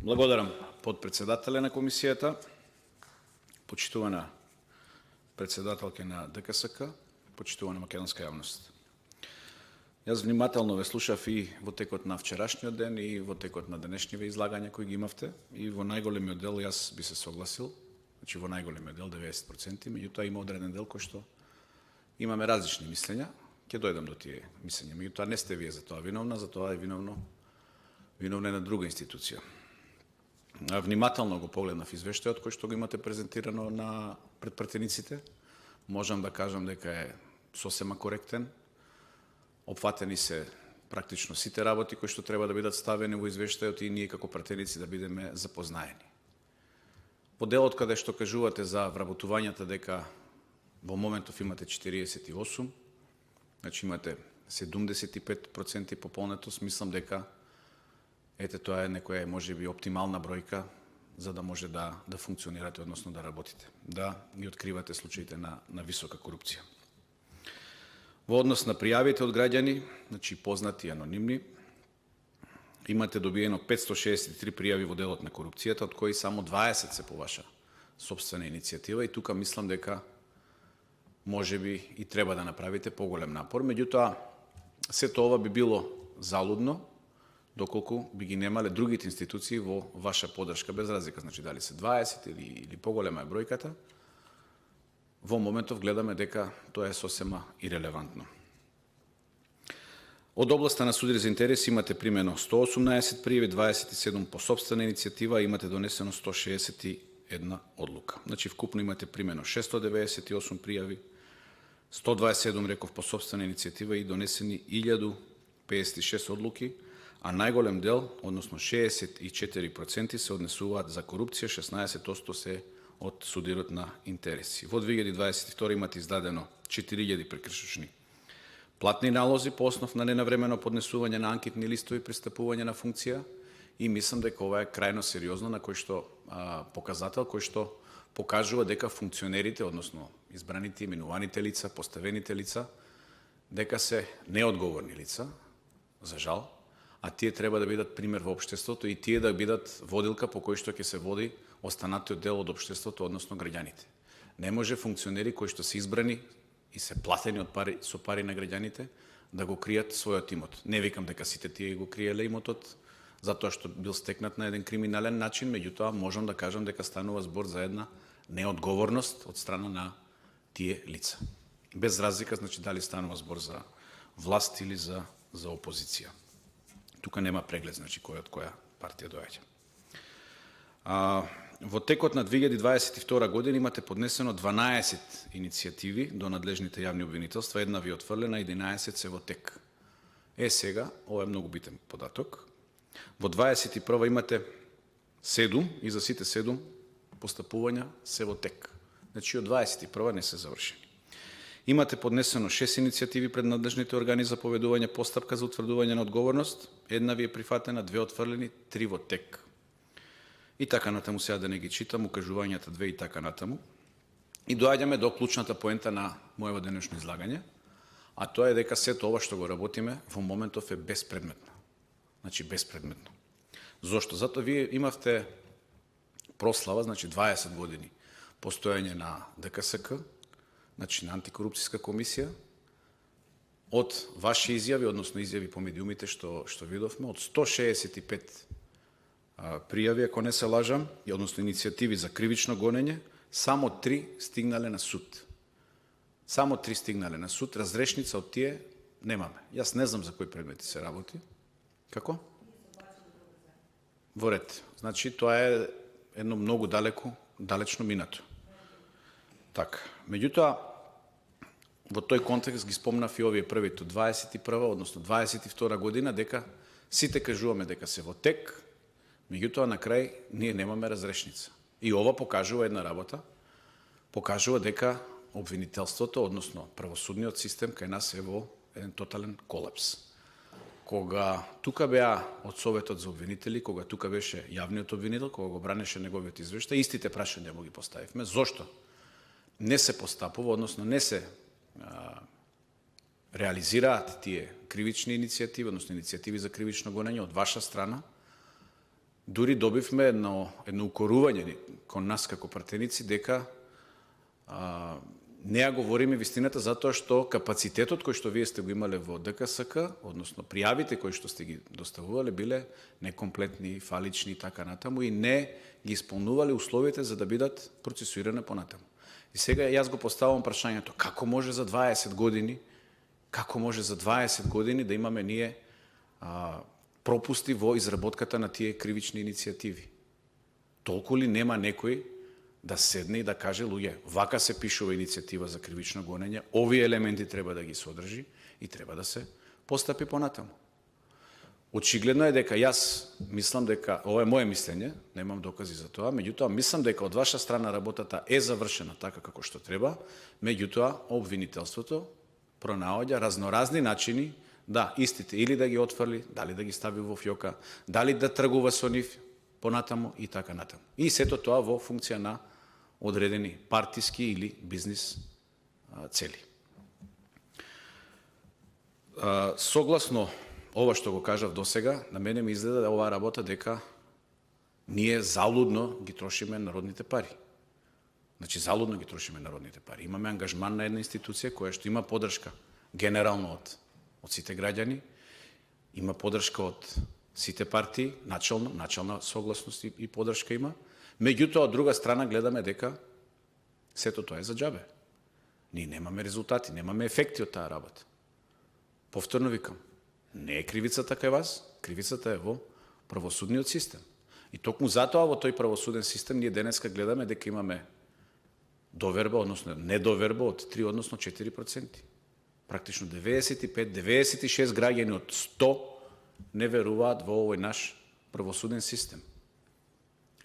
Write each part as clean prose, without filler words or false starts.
Благодарам подпредседателя на комисијата, почитувана председателка на ДКСК, почитувана македонска јавност. Јас внимателно ве слушав и во текот на вчерашниот ден и во текот на денешниве излагања кои ги имавте и во најголемиот дел јас би се согласил, значи во најголемиот дел 90%, меѓутоа има одреден дел кој што имаме различни мислења, ќе дојдам до тие мислења. Меѓутоа не сте вие за тоа виновна, за тоа е виновна една друга институција. Внимателно го погледнав извештајот кој што го имате презентирано на предпратениците. Можам да кажам дека е сосема коректен. Опфатени се практично сите работи кои што треба да бидат ставени во извештајот и ние како пратеници да бидеме запознаени. Во делот каде што кажувате за вработувањата дека во моментов имате 48, значи имате 75% пополнетост, мислам дека тоа е некоја можеби оптимална бројка за да може да функционирате, односно да работите, да ги откривате случаите на висока корупција. Во однос на пријавите од граѓани, значи познати и анонимни, имате добиено 563 пријави во делот на корупцијата, од кои само 20 се по ваша сопствена иницијатива и тука мислам дека можеби и треба да направите поголем напор. Меѓутоа, сето ова би било залудно доколку би ги немале другите институции во ваша поддршка, без разлика, значи дали се 20 или поголема е бројката, во моментов гледаме дека тоа е сосема ирелевантно. Од областа на суди за интереси имате примено 118 пријави, 27 по сопствена иницијатива, имате донесено 161 одлука. Значи вкупно имате примено 698 пријави, 127 реков по сопствена иницијатива и донесени 1056 одлуки, а најголем дел, односно 64% се однесуваат за корупција, 16% се од судирот на интереси. Во 2022 имате издадено 4000 прекршочни платни налози по основ на ненавремено поднесување на анкетни листови при стапување на функција и мислам дека ова е крајно сериозно на кој што показател кој што покажува дека функционерите, односно избраните, именуваните лица, поставените лица, дека се неодговорни лица, за жал, а тие треба да бидат пример во општеството и тие да бидат водилка по кој што ќе се води останатиот дел од општеството, односно граѓаните. Не може функционери кои што се избрани и се платени од пари со пари на граѓаните да го кријат својот имот. Не викам дека сите тие го криеле имотот затоа што бил стекнат на еден криминален начин, меѓутоа можам да кажам дека станува збор за една неодговорност од страна на тие лица. Без разлика, значи дали станува збор за власт или за опозиција. Тука нема преглед, значи кој од која партија доаѓа. Во текот на 2022 година имате поднесено 12 иницијативи до надлежните јавни обвинителства, една ви отфрлена, 11 се во тек. Сега, ова е многу битен податок, во 21 имате 7 и за сите 7 постапувања се во тек. Значи од 21 не се завршени. Имате поднесено 6 иницијативи пред надлежните органи за поведување постапка за утврдување на одговорност, една ви е прифатена, 2 отфрлени, 3 во тек. И така натаму, сега да не ги читам, укажувањата 2 и така натаму. И доаѓаме до клучната поента на моето денешно излагање, а тоа е дека сето ова што го работиме во моментов е безпредметно. Значи безпредметно. Зошто? Затоа вие имавте прослава, значи 20 години постојање на ДКСК, значи на антикорупцијска комисија, од ваши изјави, односно изјави по медиумите што видовме, од 165 пријави, ако не се лажам, односно иницијативи за кривично гонење, само 3 стигнале на суд. Само 3 стигнале на суд, разрешница од тие немаме. Јас не знам за кои предмети се работи. Како? Во ред. Значи, тоа е едно многу далечно минато. Така. Меѓутоа, во тој контекст ги спомнав и овие првите 21, односно 22 година, дека сите кажуваме дека се во тек, меѓутоа на крај ние немаме разрешница. И ова покажува една работа, покажува дека обвинителството, односно правосудниот систем кај нас е во еден тотален колапс. Кога тука беа од Советот за обвинители, кога тука беше јавниот обвинител, кога го бранеше неговиот извештај, истите прашања му ги поставивме. Зошто не се постапува, односно не се реализираат тие кривични иницијативи, односно иницијативи за кривично гонење од ваша страна, дури добивме едно укорување кон нас како пратеници дека не ја говориме вистината затоа што капацитетот кој што вие сте го имале во ДКСК, односно пријавите кои што сте ги доставувале биле некомплетни, фалични и така натаму и не ги исполнувале условите за да бидат процесуирани понатаму. И сега јас го поставам прашањето како може за 20 години да имаме ние пропусти во изработката на тие кривични иницијативи. Толку ли нема некој да седне и да каже, луѓе, вака се пишува иницијатива за кривично гонење, овие елементи треба да ги содржи и треба да се постапи понатаму. Очигледно е дека јас мислам дека, ова е моje мислење, немам докази за тоа, меѓутоа мислам дека од ваша страна работата е завршена така како што треба, меѓутоа обвинителството пронаоѓа разноразни начини да истите или да ги отфрли, дали да ги стави во фјока, дали да тргува со нив понатаму и така натаму. И сето тоа во функција на одредени партиски или бизнис цели. Согласно ова што го кажав досега, на мене ми изгледа оваа работа дека ние залудно ги трошиме народните пари. Значи, залудно ги трошиме народните пари. Имаме ангажман на една институција која што има поддршка генерално од сите граѓани, има поддршка од сите партии, начална согласност и поддршка има. Меѓутоа, од друга страна гледаме дека сето тоа е за џабе. Ние немаме резултати, немаме ефекти од таа работа. Повторно викам, не е кривицата кај вас, кривицата е во правосудниот систем. И токму затоа во тој правосуден систем ние денеска гледаме дека имаме доверба, односно недоверба од 3, односно 4%. Практично 95-96 граѓани од 100 не веруваат во овој наш правосуден систем.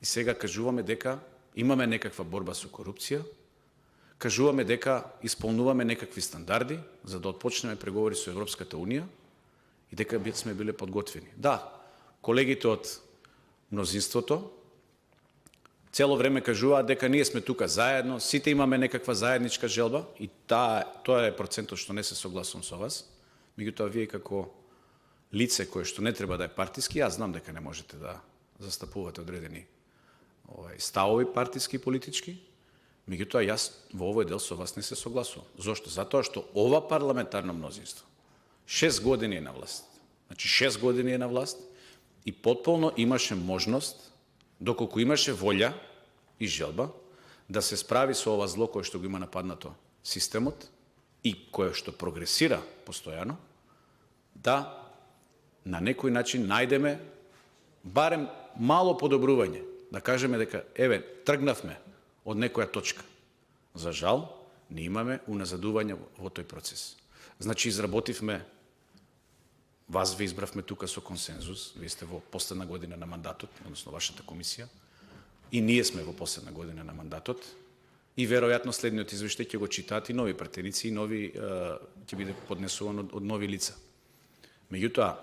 И сега кажуваме дека имаме некаква борба со корупција, кажуваме дека исполнуваме некакви стандарди за да отпочнеме преговори со Европската Унија и дека сме биле подготвени. Да, колегите од мнозинството цело време кажуваат дека ние сме тука заедно, сите имаме некаква заедничка желба и тоа е процентот што не се согласувам со вас. Меѓутоа вие како лице кое што не треба да е партиски, јас знам дека не можете да застапувате одредени ставови партиски и политички, меѓутоа јас во овој дел со вас не се согласувам. Зошто? Затоа што ова парламентарно мнозинство 6 години е на власт. Значи 6 години е на власт и потполно имаше можност, доколку имаше волја и желба, да се справи со ова зло кое што го има нападнато системот и кое што прогресира постојано, да на некој начин најдеме барем мало подобрување, да кажеме дека еве тргнавме од некоја точка. За жал, не имаме уназадување во тој процес. Значи изработивме, вас ви избравме тука со консензус, вие сте во последна година на мандатот, односно вашата комисија, и ние сме во последна година на мандатот, и веројатно следниот извештај ќе го читаат и нови пратеници, и нови ќе биде поднесуван од нови лица. Меѓутоа,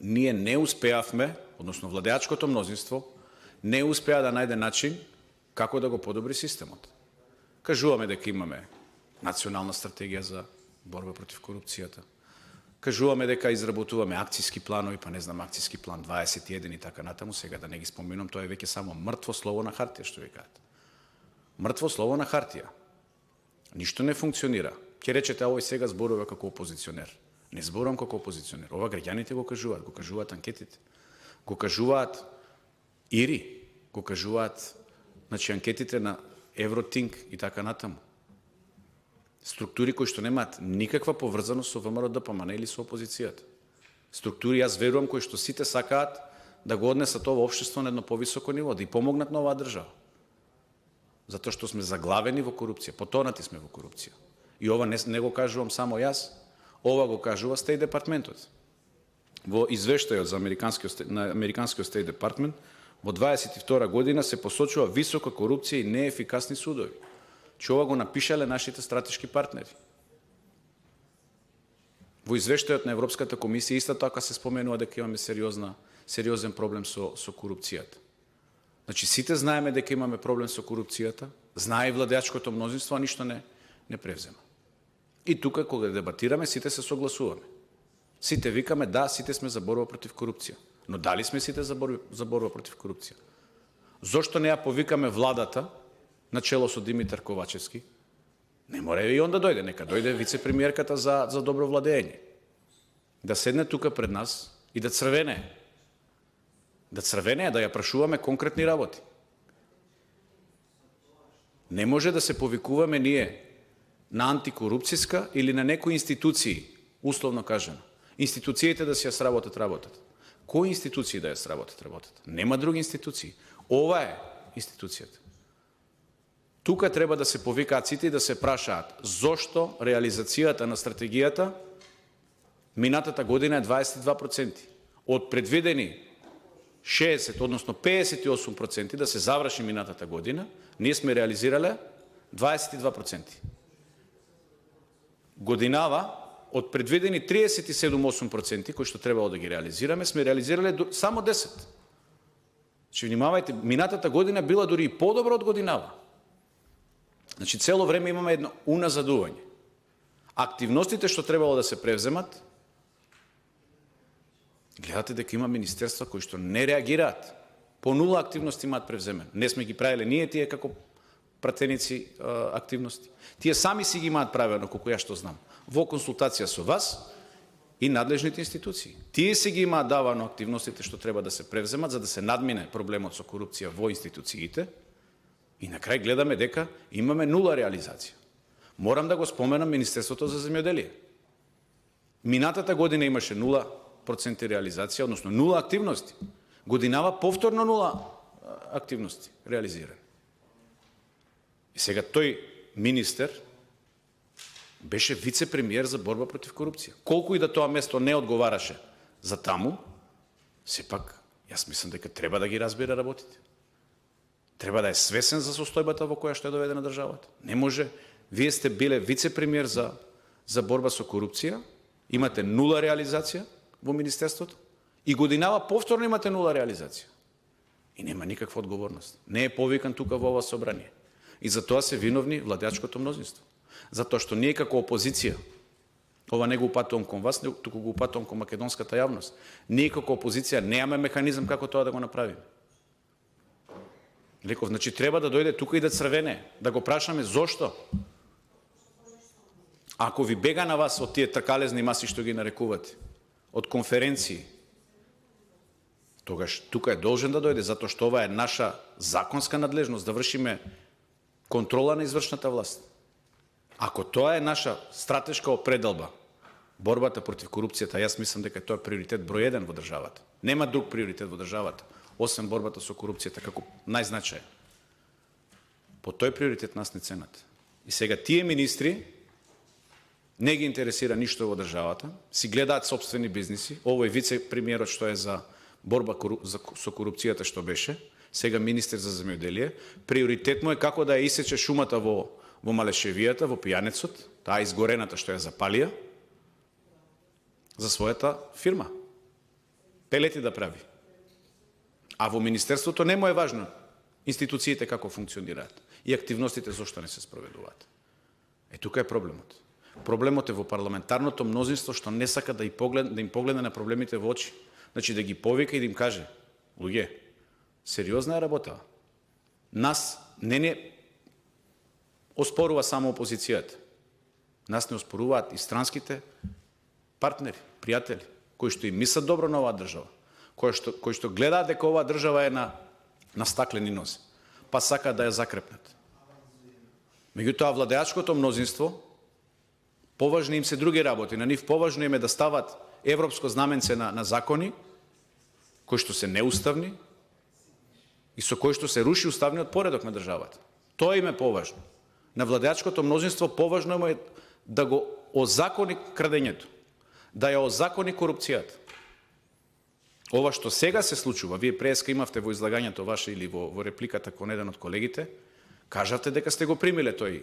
ние не успеавме, односно владеачкото мнозинство, не успеа да најде начин како да го подобри системот. Кажуваме дека имаме национална стратегија за борба против корупцијата. Кажуваме дека изработуваме акцијски планови, па не знам, акцијски план 21 и така натаму, сега да не ги споменам, тоа е веќе само мртво слово на хартија, што ви кажат. Мртво слово на хартија. Ништо не функционира. Ќе речете, овој сега зборува како опозиционер. Не зборувам како опозиционер. Ова граѓаните го кажуваат анкетите. Го кажуваат ИРИ, го кажуваат, значи, анкетите на Евротинк и така натаму. Структури кои што немаат никаква поврзаност со ВМРО-ДПМН или со опозицијата. Структури, јас верувам, кои што сите сакаат да го однесат ова општество на едно повисоко ниво, да и помогнат на оваа држава. Затоа што сме заглавени во корупција, потонати сме во корупција. И ова не го кажувам само јас, ова го кажува Стејт департментот. Во извештајот на американскиот Стејт департмент во 22 година се посочува висока корупција и неефикасни судови. Че ова го напишале нашите стратешки партнери. Во извештајот на Европската комисија исто така се споменува дека имаме сериозен проблем со корупцијата. Значи сите знаеме дека имаме проблем со корупцијата, знае и владеачкото мнозинство, а ништо не превзема. И тука кога дебатираме, сите се согласуваме. Сите викаме да, сите сме за борба против корупција. Но дали сме сите за борба против корупција. Зошто не ја повикаме владата на чело со Димитар Ковачевски? Не мора и он да дојде, нека дојде вице-премиерката за добро владење. Да седне тука пред нас и да црвене. Да црвене, да ја прашуваме конкретни работи. Не може да се повикуваме ние на антикорупцијска или на некои институции, условно кажано. Институциите да си ја сработат работата. Кои институции да ја сработат работата? Нема други институции. Ова е институцијата. Тука треба да се повикаат сите и да се прашаат зошто реализацијата на стратегијата минатата година е 22%. Од предвидени 60, односно 58% да се заврши минатата година, ние сме реализирале 22%. Годинава, од предвидени 37,8% кои што требало да ги реализираме, сме реализирале само 10. Че внимавајте, минатата година била дури и подобра од годинава. Значи, цело време имаме едно уназадување. Активностите што требало да се превземат, гледате дека има министерства кои што не реагираат. По нула активности имаат превземен. Не сме ги правиле ние тие како пратеници активности. Тие сами си ги имаат правено, колку ја што знам, во консултација со вас и надлежните институции. Тие си ги имаат давано активностите што треба да се превземат за да се надмине проблемот со корупција во институциите. И на крај гледаме дека имаме нула реализација. Морам да го споменам Министерството за земјоделие. Минатата година имаше 0% реализација, односно нула активности. Годинава повторно нула активности реализирани. И сега тој министер беше вице-премиер за борба против корупција. Колку и да тоа место не одговараше за таму, сепак, јас мислам дека треба да ги разбира работите. Треба да е свесен за состојбата во која што е доведена државата. Не може, вие сте биле вице-премиер за борба со корупција, имате нула реализација во Министерството и годинава повторно имате нула реализација. И нема никаква одговорност. Не е повикан тука во ова собрание. И за тоа се виновни владеачкото мнозинство. Затоа што ние како опозиција, ова не го упатувам кон вас, туку го упатувам кон македонската јавност, ние како опозиција немаме механизам како тоа да го направиме. Леков, значи треба да дојде тука и да црвене, да го прашаме зошто. Ако ви бега на вас од тие тркалезни маси што ги нарекувате, од конференции, тогаш тука е должен да дојде, затоа што ова е наша законска надлежност да вршиме контрола на извршната власт. Ако тоа е наша стратешка определба, борбата против корупцијата, јас мислам дека тоа е приоритет број 1 во државата. Нема друг приоритет во државата, освен борбата со корупцијата како најзначаен. По тој приоритет нас не ценат. И сега тие министри не ги интересира ништо во државата, си гледаат собствени бизниси. Овој вице-премиерот што е за борба со корупцијата што беше, сега министер за земјоделие, приоритет му е како да ја исече шумата во Малешевијата, во пијанецот, таа изгорената што ја запалија, за својата фирма. Пелети да прави. А во Министерството не му е важно институциите како функционираат и активностите зошто не се спроведуваат. Тука е проблемот. Проблемот е во парламентарното мнозинство што не сака да им погледне на проблемите во очи. Значи да ги повика и да им каже: луѓе, сериозна е работа. Нас не оспорува само опозицијата. Нас не оспоруваат и странските партнери, пријатели, кои што им мислат добро на оваа држава, кои што гледаат дека оваа држава е на стаклени нозе, па сакаат да ја закрепнат. Меѓутоа, владеачкото мнозинство, поважни им се други работи, на нив поважно им е да стават европско знаменце на закони, кои што се неуставни и со кои што се руши уставниот поредок на државата. Тоа им е поважно. На владеачкото мнозинство поважно е да го озакони крадењето, да ја озакони корупцијата. Ова што сега се случува, вие преска имавте во излагањето ваше или во репликата кон еден од колегите, кажавте дека сте го примиле тој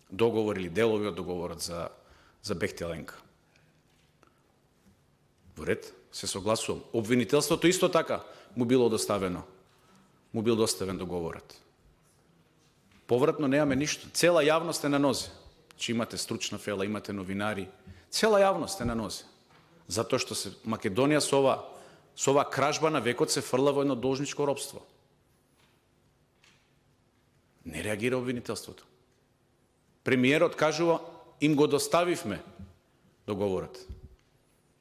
договор или делови од договорот за Бехтеленка. Во ред, се согласувам. Обвинителството исто така му бил доставен договорот. Повратно немаме ништо. Цела јавност е на нозе. Че имате стручна фела, имате новинари. Цела јавност е на нозе. Затоа што се Македонија со ова Со оваа кражба на векот се фрла во едно должничко робство. Не реагира обвинителството. Премиерот кажува, им го доставивме договорот.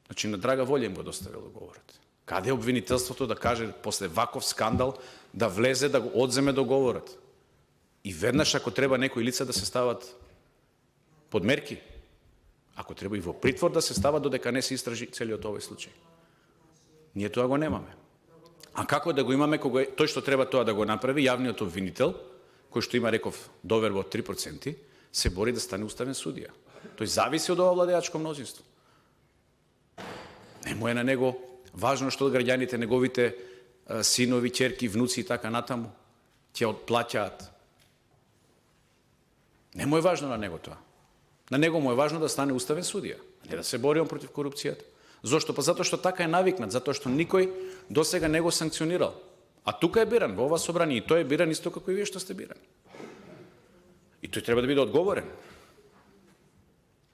Значи на драга волја им го доставил договорот. Каде е обвинителството да каже после ваков скандал да влезе да го одземе договорот? И веднаш ако треба некои лица да се стават под мерки, ако треба и во притвор да се стават додека не се истражи целиот овој случај. Ние тоа го немаме. А како да го имаме кога тој што треба тоа да го направи, јавниот обвинител, кој што има, реков, доверба од 3%, се бори да стане уставен судија. Тој зависи од ова владеачко мнозинство. Не му е на него важно што граѓаните, неговите синови, ќерки, внуци и така натаму ќе отплаќаат. Не му е важно на него тоа. На него му е важно да стане уставен судија, не да се бори он против корупцијата. Зошто? Па затоа што така е навикнат, затоа што никој досега не го санкционирал. А тука е биран, во ова собрание, и тој е биран исто како и вие што сте бирани. И тој треба да биде одговорен.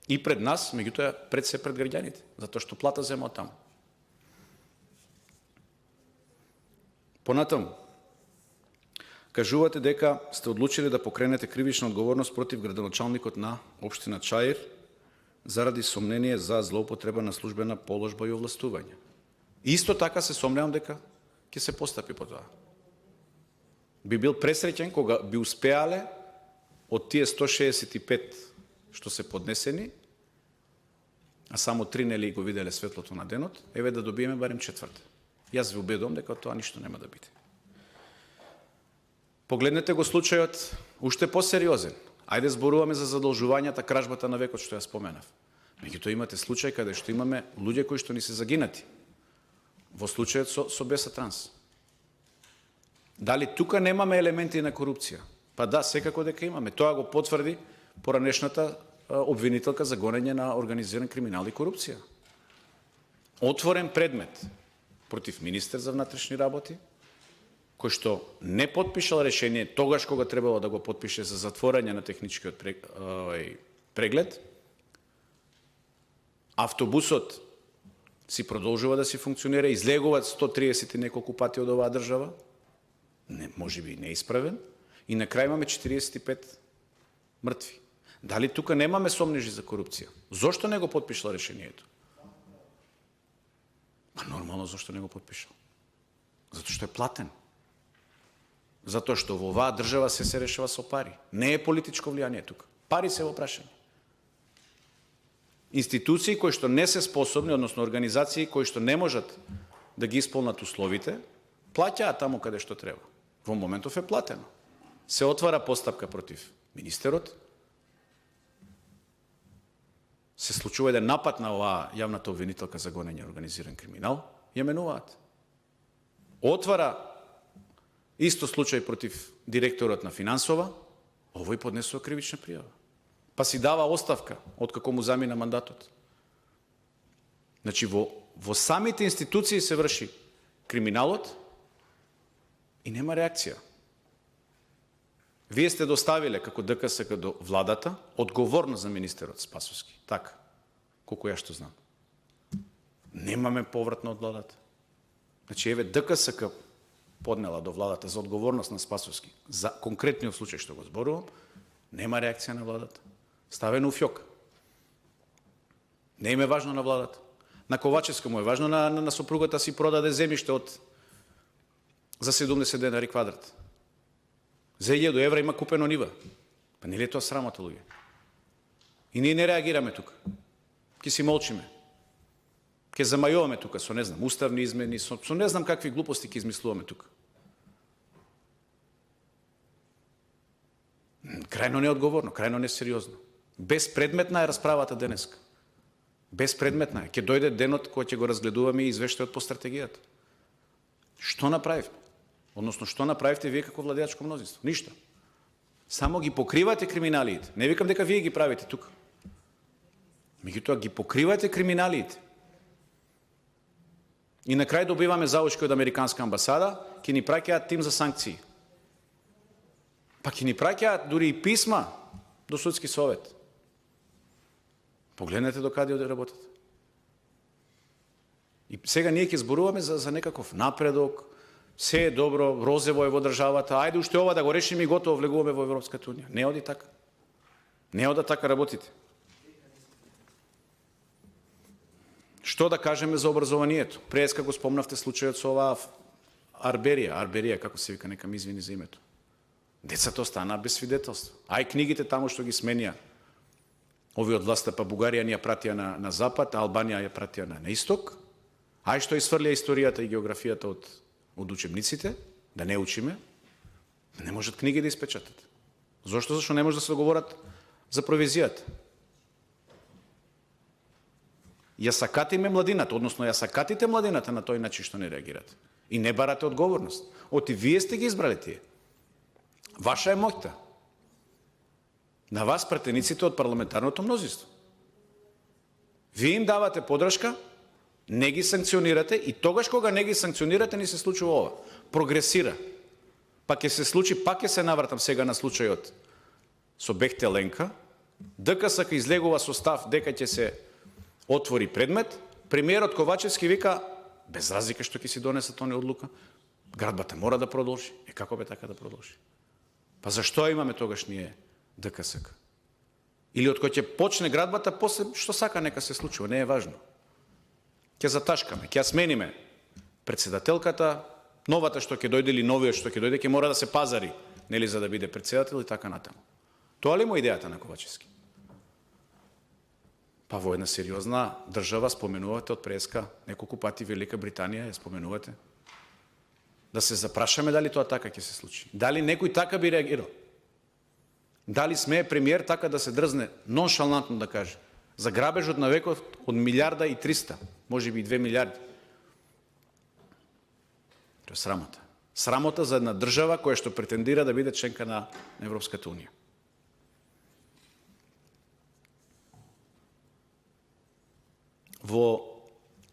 И пред нас, меѓутоа пред се пред граѓаните, затоа што плата зема од таму. Понатаму, кажувате дека сте одлучили да покренете кривична одговорност против градоначалникот на општина Чаир заради сомнение за злоупотреба на службена положба и овластување. Исто така се сомневам дека ќе се постапи по тоа. Би бил пресреќен кога би успеале од тие 165 што се поднесени, а само 3 нели го виделе светлото на денот, еве да добиеме барем четврта. Јас ви убедувам дека тоа ништо нема да биде. Погледнете го случајот уште посериозен. Ајде зборуваме за задолжувањата, кражбата на векот што ја споменав. Меѓутоа имате случај каде што имаме луѓе кои што ни се загинати. Во случајот со Беса Транс. Дали тука немаме елементи на корупција? Па да, секако дека имаме. Тоа го потврди поранешната обвинителка за гонење на организиран криминал и корупција. Отворен предмет против министер за внатрешни работи, кој што не подпишал решение тогаш кога требало да го подпише за затворање на техничкиот преглед. Автобусот си продолжува да си функционира, излегуваат 130 и неколку пати од оваа држава, не, може би неисправен, и на крај имаме 45 мртви. Дали тука немаме сомнежи за корупција? Зошто не го подпишал решението? Па нормално зошто не го подпишал. Затоа што е платен. Затоа што во оваа држава се решава со пари. Не е политичко влијание тука. Пари се во прашање. Институции кои што не се способни, односно организации кои што не можат да ги исполнат условите, плаќаат таму каде што треба. Во моментов е платено. Се отвара постапка против министерот. Се случува еден напад на оваа јавната обвинителка за гонење организиран криминал, ја менуваат. Отвара исто случај против директорот на финансова, овој поднесува кривична пријава. Па си дава оставка откако му замина мандатот. Значи во самите институции се врши криминалот и нема реакција. Вие сте доставиле како ДКСК до владата одговорно за министерот Спасовски. Така, колку ја што знам. Немаме повратно од владата. Значи, еве ДКСК поднела до владата за одговорност на Спасовски, за конкретниот случај што го зборувам, нема реакција на владата. Ставено у фјок. Не им е важно на владата. На Ковачевска му е важно, на сопругата си продаде земјиште за 70 денари квадрат. За 1000 евра има купено нива. Па не ли е тоа срамота, луѓе? И ние не реагираме тука. Ке си молчиме. Ке замајуваме тука со, не знам, уставни измени, со не знам какви глупости ке измислуваме тука. Крајно неодговорно, крајно несериозно. Безпредметна е расправата денеска. Безпредметна е. Ке дојде денот кој ќе го разгледуваме и извештајот по стратегијата. Што направивме? Односно, што направивте вие како владеачко мнозинство? Ништо. Само ги покривате криминалиите. Не викам дека вие ги правите тука. Меѓутоа ги покривате криминалиите. И на крај добиваме заушки од Американска амбасада, ќе ни праќаат тим за санкции. Па ќе ни праќаат дури и писма до судски совет. Погледнете до каде работат. И сега ние ќе зборуваме за некаков напредок, се е добро, розево е во државата, ајде уште ова да го решиме и готово влегуваме во Европската унија. Не оди така. Не ода така работите. Што да кажеме за образованието? Преска го спомнавте случајот со оваа Арберија, како се вика, нека ми извини за името. Децата останаа без свидетелство. Ај книгите таму што ги сменија ови од власта, па Бугарија ни ја пратија на запад, а Албанија ја пратија на исток. Ај што изфрлија историјата и географијата од учебниците, да не учиме, не можат книги да испечатат. Зошто? Зашто не може да се договорат за провизијата. Ја сакатиме младината, односно ја сакатите младината на тој начин што не реагирате. И не барате одговорност. Оти вие сте ги избрали тие. Ваша е моќта. На вас пратениците од парламентарното мнозинство. Вие им давате подршка, не ги санкционирате и тогаш кога не ги санкционирате ни се случува ова. Прогресира. Па ќе се случи, пак ќе се навратам сега на случајот со Бехтел Ленка, ДКСК излегува со став дека ќе се отвори предмет, премиерот Ковачевски вика, без разлика што ќе си донесат они одлука, градбата мора да продолжи. Како бе така да продолжи? Па зашто имаме тогаш ние ДКСК? Или од кој ќе почне градбата, после што сака нека се случува, не е важно. Ќе заташкаме, ќе смениме председателката, новата што ќе дојде или новиот што ќе дојде, ќе мора да се пазари, нели, за да биде председател и така натаму. Тоа ли му идејата на Ковачевски? Па во една сериозна држава споменувате од преска, неколку пати Велика Британија ја споменувате. Да се запрашаме дали тоа така ќе се случи. Дали некој така би реагирал? Дали смее премиер така да се дрзне, ноншалантно да каже, за грабежот на векот од 1,3 милиарда, може би и 2 милиарди. Тоа е срамота. Срамота за една држава која што претендира да биде членка на Европската унија. Во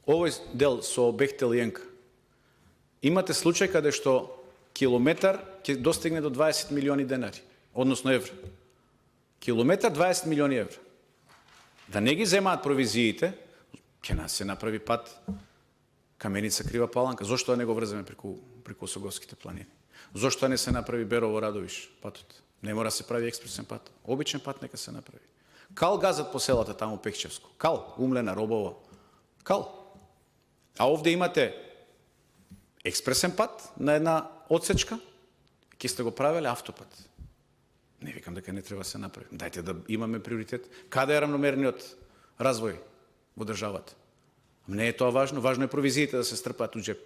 овој дел со Бехтел Ленка имате случај каде што километар ќе достигне до 20 милиони денари, односно евра. Километар 20 милиони евра. Да не ги земаат провизиите, ќе се направи пат Каменица Крива Паланка. Зошто да не го врземе преку Осоговските планини? Зошто не се направи Берово Радовиш патот? Не мора да се прави експресен пат. Обичен пат нека се направи. Кал газат по селата таму Пехчевско. Кал, Умлена, Робово. Кал. А овде имате експресен пат на една одсечка, ќе сте го правеле автопат. Не викам дека не треба да се направи. Дајте да имаме приоритет. Каде е рамномерниот развој во државата? Не е тоа важно. Важно е провизиите да се стрпаат у джеп.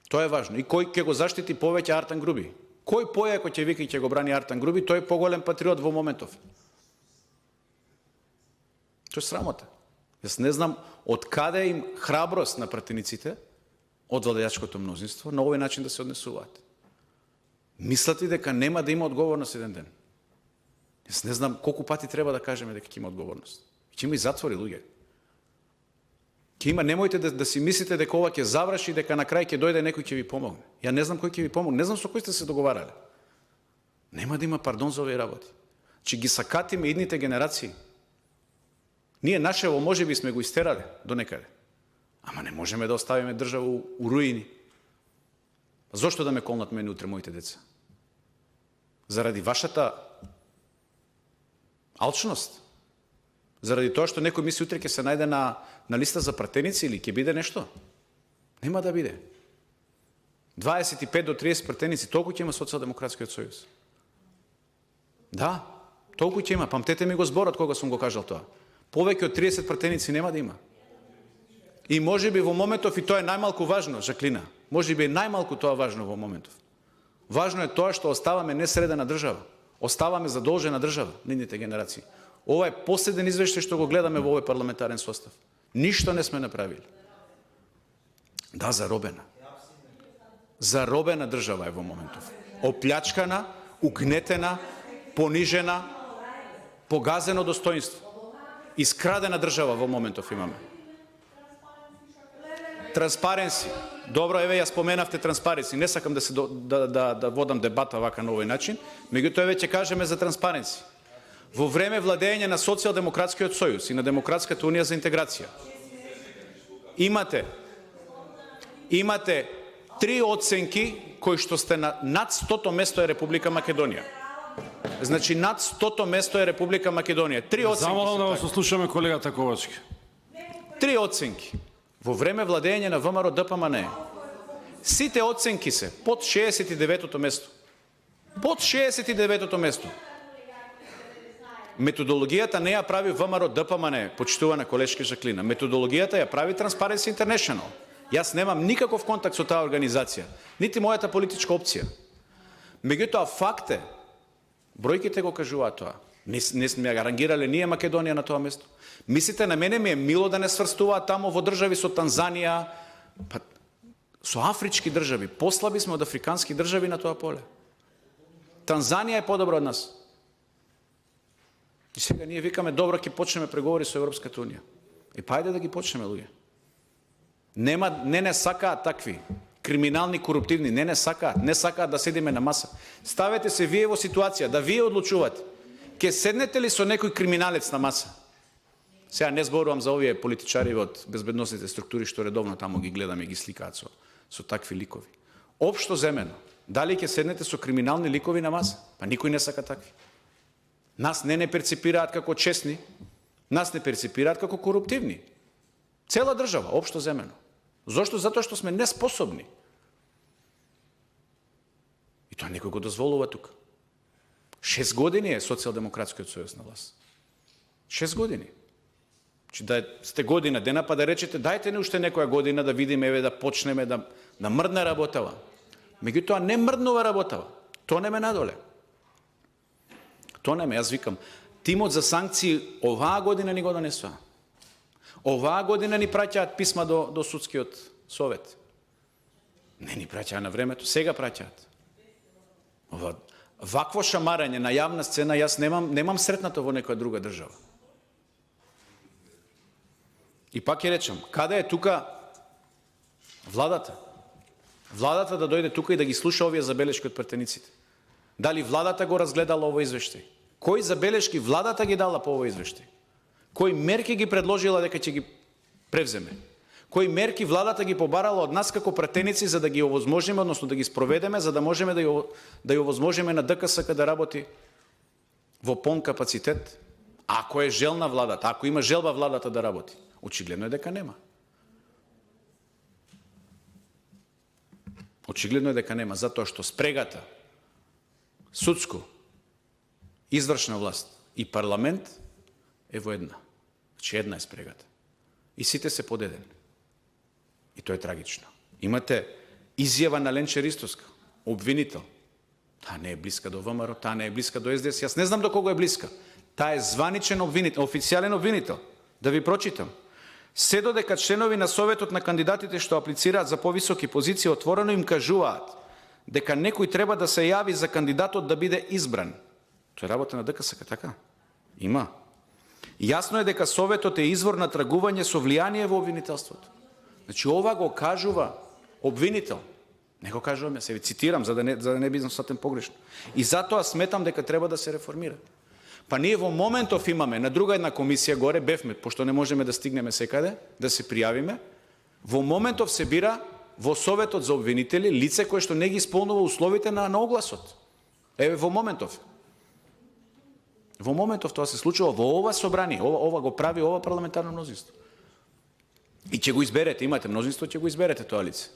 Тоа е важно. И кој ќе го заштити повеќе Артан Груби? Кој појако ќе вика и ќе го брани Артан Груби, тој е поголем патриот во моментов. Тоа е срамота. Јас не знам од каде им храброст на пратениците од владеачкото мнозинство на овој начин да се однесуваат. Мислат ли дека нема да има одговорност еден ден? Јас не знам колку пати треба да кажеме дека ќе има одговорност. Ќе има и затвори, луѓе. Ќе има, немојте да си мислите дека ова ќе заврши и дека на крај ќе дојде некој ќе ви помогне. Ја не знам кој ќе ви помогне, не знам со кој сте се договарале. Нема да има пардон за овие работи. Че ги сакатиме идните генерации. Ние нашево може би сме го истерале до некаде. Ама не можеме да оставиме држава у руини. Зошто да ме колнат мене утре моите деца? Заради вашата алчност? Заради тоа што некој мисли утре ќе се најде на листа за пратеници или ќе биде нешто? Нема да биде. 25 до 30 пратеници, толку ќе има Социјалдемократскиот сојуз. Да, толку ќе има. Памтете ми го зборот кога сум го кажал тоа. Повеќе од 30 пратеници нема да има. И може би во моментов, и тоа е најмалку важно, Жаклина, може би е најмалку тоа важно во моментов. Важно е тоа што оставаме несредена држава. Оставаме задолжена држава, нидните генерации. Ова е последен извештај што го гледаме во овој парламентарен состав. Ништо не сме направили. Да, заробена. Заробена држава е во моментов. Оплячкана, угнетена, понижена, погазено достоинство. Искрадена држава во моментов имаме. Транспаренси. Добро, еве ја споменавте транспаренси. Не сакам да водам дебата вака на овој начин, меѓутоа еве ќе кажеме за транспаренси. Во време владење на Социјалдемократскиот сојуз и на Демократската унија за интеграција. имате 3 оценки кои што сте на над 100-то место е Република Македонија. Значи над 100-то место е Република Македонија. 3 оценки. Замолам да го слушаме колегата Ковачки. 3 оценки. Во време владење на ВМРО ДПМН. Сите оценки се под 69-то место. Под 69-то место. Методологијата не ја прави ВМРО ДПМН, почитувана колешки Жаклина. Методологијата ја прави Transparency International. Јас немам никаков контакт со таа организација, нити мојата политичка опција. Меѓутоа факт е, бројките го кажуваат тоа. Не сме ја рангирале ние Македонија на тоа место. Мислите, на мене ми е мило да не сврстуваат тамо во држави со Танзанија, па со афрички држави. Послаби сме од африкански држави на тоа поле. Танзанија е подобра од нас. И сега ние викаме, добро, ќе почнеме преговори со Европската унија. Па ајде да ги почнеме, луѓе. Не сакаат такви криминални, коруптивни, не сакаат да седиме на маса. Ставете се вие во ситуација да вие одлучувате. Ке седнете ли со некој криминалец на маса? Сега не зборувам за овие политичари од безбедносните структури што редовно таму ги гледаме и ги сликаат со такви ликови. Општо земено, дали ќе седнете со криминални ликови на маса? Па никој не сака такви. Нас не перципираат како честни, нас не перципираат како коруптивни. Цела држава, општо земено. Зошто? Затоа што сме неспособни. И тоа некој го дозволува тука. 6 години е Социјалдемократскиот сојуз на власт. 6 години. Че да сте година дена, па да речете, дајте ни уште некоја година да видиме, еве да почнеме да мрдне работава. Меѓутоа не мрднува работава. Тонеме надоле. Тонеме, јас викам, тимот за санкции оваа година ни го донесува. Оваа година ни праќаат писма до судскиот совет. Не ни праќаа на времето, сега праќаат. Вакво шамарање на јавна сцена јас немам сретнато во некоја друга држава. И пак ќе речам, каде е тука владата? Владата да дојде тука и да ги слуша овие забелешки од претениците. Дали владата го разгледала овој извештај? Кои забелешки владата ги дала по овој извештај? Кои мерки ги предложила дека ќе ги превземе? Кои мерки владата ги побарала од нас како пратеници за да ги овозможиме, односно да ги спроведеме, за да можеме да ја овозможиме на ДКСК да работи во полн капацитет? Ако е желна владата, ако има желба владата да работи, очигледно е дека нема. Очигледно е дека нема, затоа што спрегата судско, извршна власт и парламент е во една. Значи една е спрегата. И сите се подедени. И тоа е трагично. Имате изјава на Ленче Ристовска, обвинител. Таа не е блиска до ВМРО, таа не е блиска до СДС. Јас не знам до кого е блиска. Таа е званичен обвинител, официјален обвинител. Да ви прочитам. Се додека членови на советот на кандидатите што аплицираат за повисоки позиции отворено им кажуваат дека некој треба да се јави за кандидатот да биде избран. Тоа е работа на ДКСК, така? Има. Јасно е дека советот е извор на тргување со влијание во обвинителството. Значи ова го кажува обвинител. Не го кажувам, јас се цитирам за да не бидам сватен погрешно. И затоа сметам дека треба да се реформира. Па ние во моментов имаме на друга една комисија горе, бевме, пошто не можеме да стигнеме секаде, да се пријавиме, во моментов се бира во советот за обвинители лице кое што не ги исполнува условите на огласот. Еве во моментов. Во моментов тоа се случува во ова собрание, ова го прави ова парламентарно мнозинство. И ќе го изберете, имате мнозинство, ќе го изберете тоа лице.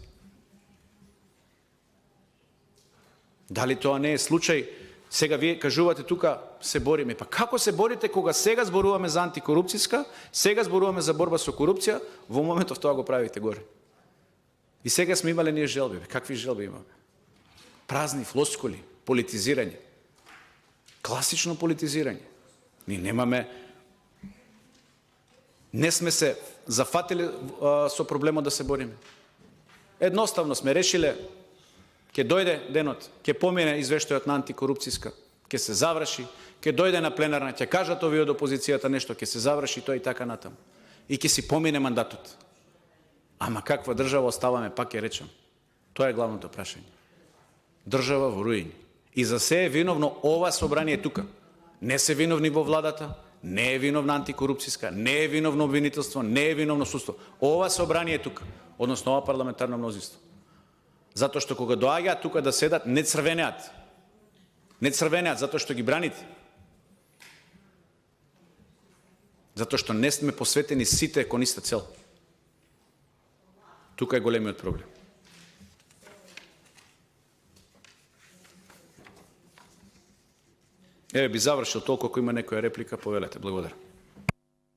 Дали тоа не е случај? Сега вие кажувате тука се бориме. Па како се борите кога сега зборуваме за антикорупцијска, сега зборуваме за борба со корупција, во моментов тоа го правите горе. И сега сме имале ние желби. Какви желби имаме? Празни флоскули, политизирање. Класично политизирање. Ние немаме... Не сме се зафатили со проблемот да се бориме. Едноставно сме решиле, ќе дојде денот, ќе помине извештајот на антикорупцијска, ќе се заврши, ќе дојде на пленарна, ќе кажат овие од опозицијата нешто, ќе се заврши тоа и така натаму. И ќе си помине мандатот. Ама каква држава оставаме, пак ја речам. Тоа е главното прашање. Држава во руини. И за се е виновно ова собрание тука. Не се виновни во владата, не е виновна антикорупцијска, не е виновно обвинителство, не е виновно судство. Ова собрание е тука, односно ова парламентарно мнозинство. Затоа што кога доаѓаат тука да седат, не црвенеат. Не црвенеат затоа што ги браните. Затоа што не сме посветени сите кон иста цел. Тука е големиот проблем. Еве би завршил толку, ако има некоја реплика, повелете. Благодарам.